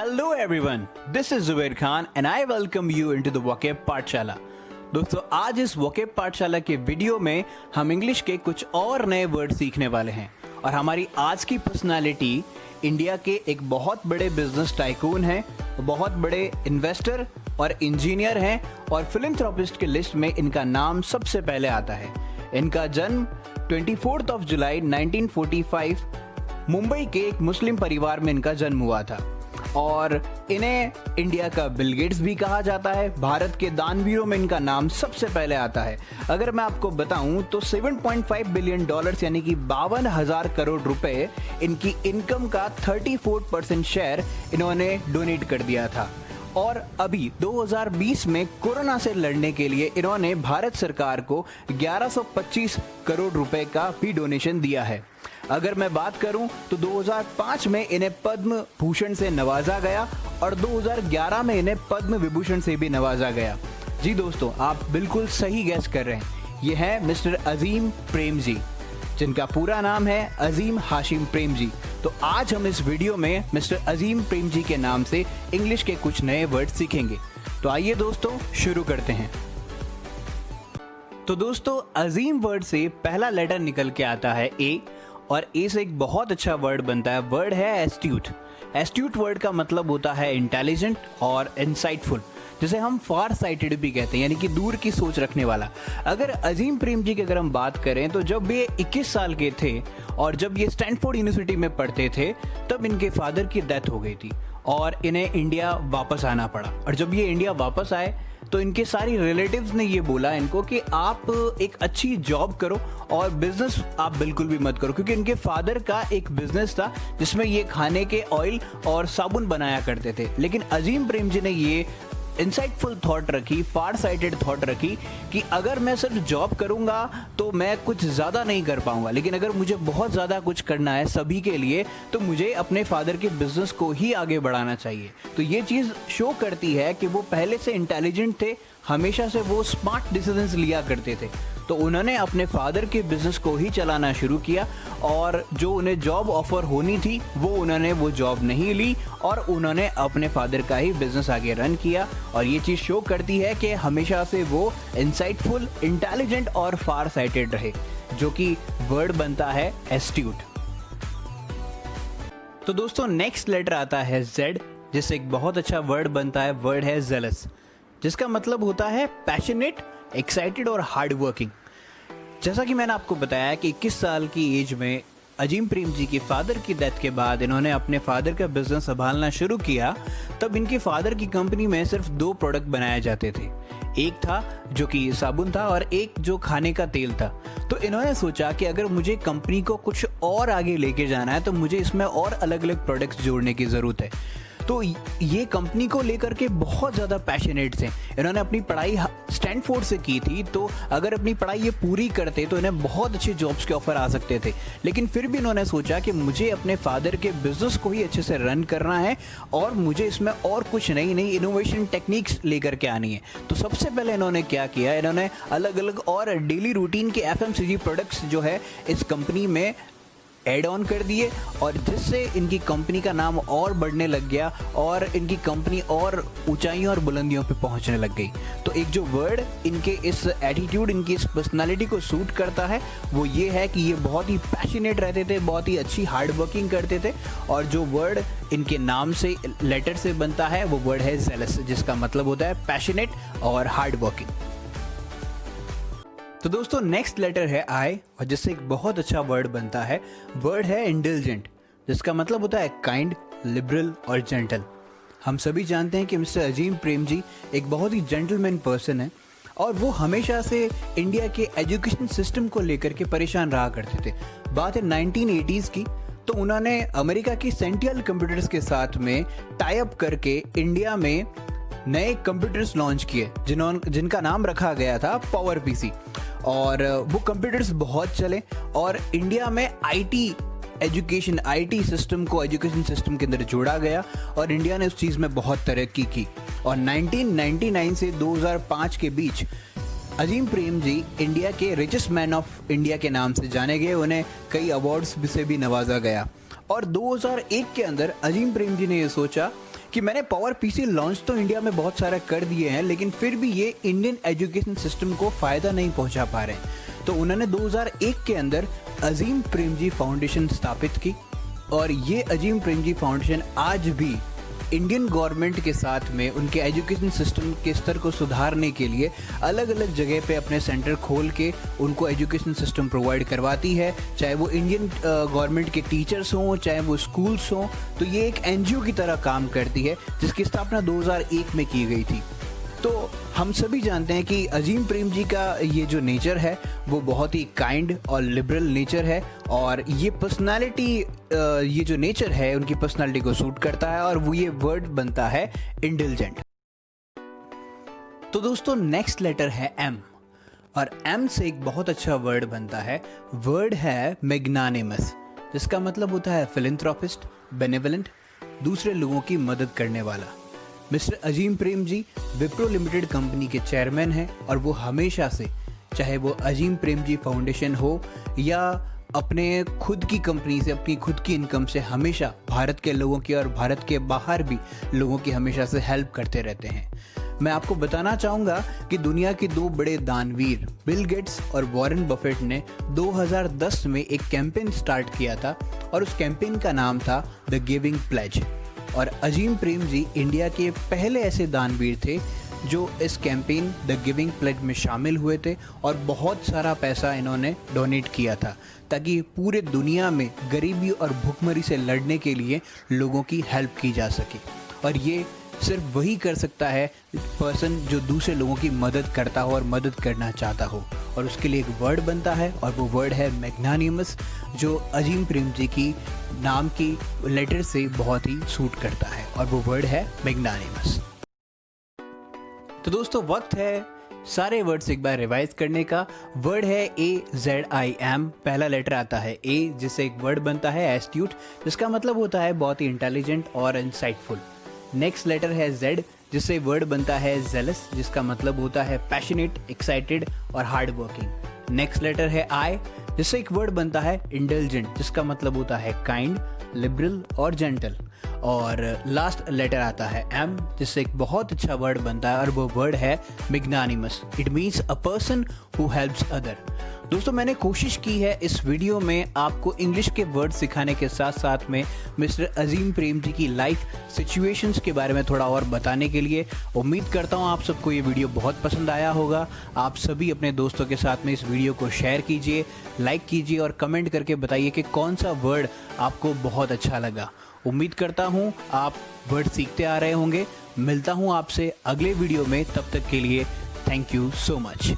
Hello everyone, this is Zubair Khan and I welcome you into the Vocab पाठशाला। दोस्तों आज इस vocab पाठशाला के वीडियो में हम इंग्लिश के कुछ और नए वर्ड सीखने वाले हैं और हमारी आज की पर्सनालिटी इंडिया के एक बहुत बड़े बिजनेस टाइकून हैं, बहुत बड़े इन्वेस्टर और इंजीनियर हैं और फिलैंथ्रोपिस्ट की लिस्ट में इनका नाम सबसे पहले आता है। इनका जन्म 24 जुलाई 1945 मुंबई के एक मुस्लिम परिवार में इनका जन्म हुआ था और इन्हें इंडिया का बिल गेट्स भी कहा जाता है। भारत के दानवीरों में इनका नाम सबसे पहले आता है। अगर मैं आपको बताऊं तो 7.5 बिलियन डॉलर्स यानी कि 52,000 करोड़ रुपए इनकी इनकम का 34% शेयर इन्होंने डोनेट कर दिया था। और अभी 2020 में कोरोना से लड़ने के लिए इन्होंने भारत सरकार को 1125 करोड़ रुपए का भी डोनेशन दिया है। अगर मैं बात करूं तो 2005 में इन्हें पद्म भूषण से नवाजा गया और 2011 में इन्हें पद्म विभूषण से भी नवाजा गया। जी दोस्तों, आप बिल्कुल सही गैस कर रहे हैं। ये है मिस्टर अजीम प्रेम जी, जिनका पूरा नाम है अजीम हाशिम प्रेम जी। तो आज हम इस वीडियो में मिस्टर अजीम प्रेम जी के नाम से इंग्लिश के कुछ नए वर्ड सीखेंगे। तो आइए दोस्तों शुरू करते हैं। तो दोस्तों अजीम वर्ड से पहला लेटर निकल के आता है ए और ए से एक बहुत अच्छा वर्ड बनता है। वर्ड है एस्ट्यूट। एस्ट्यूट वर्ड का मतलब होता है इंटेलिजेंट और इंसाइटफुल, जिसे हम फार साइटेड भी कहते हैं, यानी कि दूर की सोच रखने वाला। अगर अजीम प्रेम जी की अगर हम बात करें तो जब ये 21 साल के थे और जब ये स्टैनफोर्ड यूनिवर्सिटी में पढ़ते थे तब इनके फादर की डेथ हो गई थी और इन्हें इंडिया वापस आना पड़ा। और जब ये इंडिया वापस आए तो इनके सारी रिलेटिव्स ने ये बोला इनको कि आप एक अच्छी जॉब करो और बिजनेस आप बिल्कुल भी मत करो, क्योंकि इनके फादर का एक बिजनेस था जिसमें ये खाने के ऑयल और साबुन बनाया करते थे। लेकिन अजीम प्रेम जी ने ये इंसाइटफुल थॉट रखी, फार साइटेड थॉट रखी कि अगर मैं सिर्फ जॉब करूंगा तो मैं कुछ ज़्यादा नहीं कर पाऊंगा, लेकिन अगर मुझे बहुत ज़्यादा कुछ करना है सभी के लिए तो मुझे अपने फादर के बिजनेस को ही आगे बढ़ाना चाहिए। तो ये चीज़ शो करती है कि वो पहले से इंटेलिजेंट थे, हमेशा से वो स्मार्ट डिसीजंस लिया करते थे। तो उन्होंने अपने फादर के बिजनेस को ही चलाना शुरू किया और जो उन्हें जॉब ऑफर होनी थी उन्होंने वो जॉब नहीं ली और उन्होंने अपने फादर का ही बिजनेस आगे रन किया। और ये चीज़ शो करती है कि हमेशा से वो इंसाइटफुल, इंटेलिजेंट और फार साइटेड रहे, जो कि वर्ड बनता है एस्ट्यूट। तो दोस्तों नेक्स्ट लेटर आता है जेड, जिससे एक बहुत अच्छा वर्ड बनता है। वर्ड है जेलस, जिसका मतलब होता है पैशनेट, एक्साइटेड और हार्ड वर्किंग। जैसा कि मैंने आपको बताया कि 21 साल की एज में अजीम प्रेम जी की फादर की डेथ के बाद इन्होंने अपने फादर का बिजनेस संभालना शुरू किया। तब इनके फादर की कंपनी में सिर्फ 2 प्रोडक्ट बनाए जाते थे, एक था जो कि साबुन था और एक जो खाने का तेल था। तो इन्होंने सोचा कि अगर मुझे कंपनी को कुछ और आगे लेके जाना है तो मुझे इसमें और अलग अलग प्रोडक्ट्स जोड़ने की ज़रूरत है। तो ये कंपनी को लेकर के बहुत ज़्यादा पैशनेट थे। इन्होंने अपनी पढ़ाई स्टैनफोर्ड से की थी, तो अगर अपनी पढ़ाई ये पूरी करते तो इन्हें बहुत अच्छे जॉब्स के ऑफर आ सकते थे। लेकिन फिर भी इन्होंने सोचा कि मुझे अपने फादर के बिजनेस को ही अच्छे से रन करना है और मुझे इसमें और कुछ नई नई इनोवेशन टेक्निक्स लेकर के आनी है। तो सबसे पहले इन्होंने क्या किया, इन्होंने अलग अलग और डेली रूटीन के FMCG प्रोडक्ट्स जो है इस कंपनी में ऐड ऑन कर दिए और जिससे इनकी कंपनी का नाम और बढ़ने लग गया और इनकी कंपनी और ऊंचाइयों और बुलंदियों पे पहुंचने लग गई। तो एक जो वर्ड इनके इस एटीट्यूड, इनकी इस पर्सनालिटी को सूट करता है वो ये है कि ये बहुत ही पैशनेट रहते थे, बहुत ही अच्छी हार्ड वर्किंग करते थे। और जो वर्ड इनके नाम से लेटर से बनता है वो वर्ड है जेलस, जिसका मतलब होता है पैशनेट और हार्ड वर्किंग। तो दोस्तों नेक्स्ट लेटर है आई और जिससे एक बहुत अच्छा वर्ड बनता है। वर्ड है इंटेलिजेंट, जिसका मतलब होता है काइंड, लिबरल और जेंटल। हम सभी जानते हैं कि मिस्टर अजीम प्रेम जी एक बहुत ही जेंटलमैन पर्सन है और वो हमेशा से इंडिया के एजुकेशन सिस्टम को लेकर के परेशान रहा करते थे। बात है 1980s की, तो उन्होंने अमेरिका की सेंटियल कंप्यूटर्स के साथ में टाई अप करके इंडिया में नए कंप्यूटर्स लॉन्च किए जिनका नाम रखा गया था पावर पीसी। और वो कंप्यूटर्स बहुत चले और इंडिया में आईटी सिस्टम को एजुकेशन सिस्टम के अंदर जोड़ा गया और इंडिया ने उस चीज़ में बहुत तरक्की की। और 1999 से 2005 के बीच अजीम प्रेम जी इंडिया के रिचेस्ट मैन ऑफ इंडिया के नाम से जाने गए। उन्हें कई अवार्ड्स से भी नवाजा गया। और 2001 के अंदर अजीम प्रेम जी ने ये सोचा कि मैंने पावर पीसी लॉन्च तो इंडिया में बहुत सारा कर दिए हैं, लेकिन फिर भी ये इंडियन एजुकेशन सिस्टम को फ़ायदा नहीं पहुंचा पा रहे। तो उन्होंने 2001 के अंदर अजीम प्रेमजी फाउंडेशन स्थापित की और ये अजीम प्रेमजी फाउंडेशन आज भी इंडियन गवर्नमेंट के साथ में उनके एजुकेशन सिस्टम के स्तर को सुधारने के लिए अलग अलग जगह पे अपने सेंटर खोल के उनको एजुकेशन सिस्टम प्रोवाइड करवाती है, चाहे वो इंडियन गवर्नमेंट के टीचर्स हों, चाहे वो स्कूल्स हों। तो ये एक एनजीओ की तरह काम करती है जिसकी स्थापना 2001 में की गई थी। तो हम सभी जानते हैं कि अजीम प्रेमजी का ये जो नेचर है वो बहुत ही काइंड और लिबरल नेचर है और ये पर्सनालिटी, ये जो नेचर है उनकी पर्सनालिटी को सूट करता है और वो ये वर्ड बनता है इंटेलिजेंट। तो दोस्तों नेक्स्ट लेटर है एम और एम से एक बहुत अच्छा वर्ड बनता है। वर्ड है मैग्नानिमस, जिसका मतलब होता है फिलैंथ्रोपिस्ट, बेनेवलेंट, दूसरे लोगों की मदद करने वाला। Mister Azim Premji Wipro limited company के चेयरमैन हैं और वो हमेशा से, चाहे वो अजीम प्रेमजी फाउंडेशन हो या अपने खुद की कंपनी से, अपनी खुद की इनकम से, हमेशा भारत के लोगों की और भारत के बाहर भी लोगों की हमेशा से हेल्प करते रहते हैं। मैं आपको बताना चाहूँगा कि दुनिया के दो बड़े दानवीर बिल गेट्स और वॉरेन बफेट ने 2010 में एक कैंपेन स्टार्ट किया था और उस कैंपेन का नाम था द गिविंग प्लेज। और अजीम प्रेमजी इंडिया के पहले ऐसे दानवीर थे जो इस कैंपेन द गिविंग प्लेज में शामिल हुए थे और बहुत सारा पैसा इन्होंने डोनेट किया था ताकि पूरे दुनिया में गरीबी और भुखमरी से लड़ने के लिए लोगों की हेल्प की जा सके। और ये सिर्फ वही कर सकता है पर्सन जो दूसरे लोगों की मदद करता हो और मदद करना चाहता हो, और उसके लिए एक वर्ड बनता है और वो वर्ड है मैग्नानिमस, जो अजीम प्रेमजी की नाम की लेटर से बहुत ही सूट करता है और वो वर्ड है मैग्नानिमस। तो दोस्तों वक्त है सारे वर्ड्स एक बार रिवाइज करने का। वर्ड है AZIM, पहला लेटर आता है A, जिससे एक वर्ड बनता है एस्ट्यूट, जिसका मतलब होता है बहुत ही इंटेलिजेंट और इंसाइटफुल। नेक्स्ट लेटर है Z, जिससे वर्ड बनता है जेलस, जिसका मतलब होता है पैशनेट, एक्साइटेड और हार्ड वर्किंग। नेक्स्ट लेटर है I, जिससे एक वर्ड बनता है इंटेलिजेंट, जिसका मतलब होता है काइंड, लिबरल और जेंटल। और लास्ट लेटर आता है M, जिससे एक बहुत अच्छा वर्ड बनता है और वो वर्ड है magnanimous. It means a person who helps other. दोस्तों मैंने कोशिश की है इस वीडियो में आपको इंग्लिश के वर्ड सिखाने के साथ साथ में मिस्टर अजीम प्रेमजी की लाइफ सिचुएशंस के बारे में थोड़ा और बताने के लिए। उम्मीद करता हूँ आप सबको ये वीडियो बहुत पसंद आया होगा। आप सभी अपने दोस्तों के साथ में इस वीडियो को शेयर कीजिए, लाइक कीजिए और कमेंट करके बताइए कि कौन सा वर्ड आपको बहुत अच्छा लगा। उम्मीद करता हूँ आप वर्ड सीखते आ रहे होंगे। मिलता हूँ आपसे अगले वीडियो में, तब तक के लिए थैंक यू सो मच।